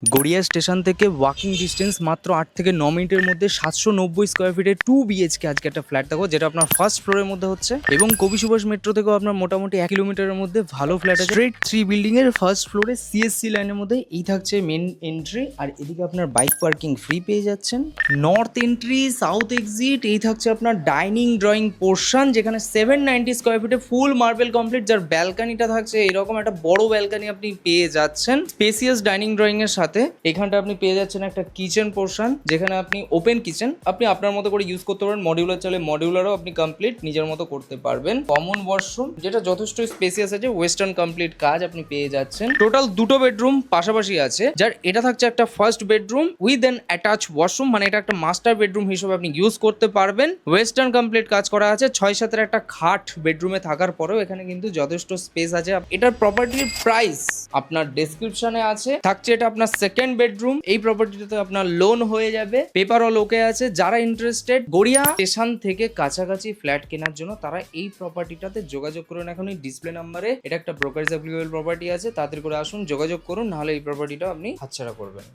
Garia station থেকে walking distance মাত্র 8 থেকে 9 মিনিটের মধ্যে 790 স্কোয়ার ফিটের 2 বিএইচকে আজকে একটা ফ্ল্যাট দেখো, যেটা আপনার ফার্স্ট ফ্লোরের মধ্যে হচ্ছে। এবং কবি সুভাষ মেট্রো থেকেও আপনার মোটামুটি 1 কিলোমিটারের মধ্যে ভালো ফ্ল্যাট আছে। স্ট্রেট 3 বিল্ডিং এর ফার্স্ট ফ্লোরে সিএসসি লাইনের মধ্যে এই থাকছে মেন এন্ট্রি, আর এদিকে আপনার বাইক পার্কিং ফ্রি পেয়ে যাচ্ছেন। নর্থ এন্ট্রি, সাউথ এক্সিট, এই থাকছে আপনার ডাইনিং ড্রয়িং পোর্শন, যেখানে 790 স্কোয়ার ফিটে ফুল মার্বেল কমপ্লিট, যার ব্যালকানিটা থাকছে এরকম একটা বড় ব্যালকানি আপনি পেয়ে যাচ্ছেন স্পেসিয়াস ডাইনিং ড্রয়িং এর সাথে। এখানটা আপনি পেয়ে যাচ্ছেন একটা কিচেন পোর্শন, যেখানে আপনি ওপেন কিচেন আপনি আপনার মতো করে ইউজ করতে পারেন। মডিউলার চাইলে মডিউলারও আপনি কমপ্লিট নিজের মতো করতে পারবেন। কমন ওয়াশরুম যেটা যথেষ্ট স্পেসিয়াস আছে, ওয়েস্টার্ন কমপ্লিট কাজ আপনি পেয়ে যাচ্ছেন। টোটাল দুটো বেডরুম পাশাপাশি আছে, যার এটা থাকছে একটা first bedroom with an attach washroom, মানে এটা একটা মাস্টার বেডরুম হিসেবে আপনি ইউজ করতে পারবেন। ওয়েস্টার্ন কমপ্লিট কাজ করা আছে, 6-7 একটা খাট বেডরুমে থাকার পরেও এখানে কিন্তু যথেষ্ট স্পেস আছে। এটার প্রপার্টির প্রাইস আপনার ডেসক্রিপশনে আছে থাকছে। এটা আপনার সেকেন্ড বেডরুম, এই প্রপার্টিটাতে আপনার লোন হয়ে যাবে, পেপার অল ওকে আছে। যারা ইন্টারেস্টেড গড়িয়া স্টেশন থেকে কাছাকাছি ফ্ল্যাট কেনার জন্য, তারা এই প্রপার্টিটাতে যোগাযোগ করুন। এখন এই ডিসপ্লে নাম্বারে এটা একটা ব্রোকারেজ অ্যাপ্লিকেবল প্রপার্টি আছে, তাড়াতাড়ি করে আসুন, যোগাযোগ করুন, নাহলে এই প্রপার্টিটা আপনি হাতছাড়া করবেন।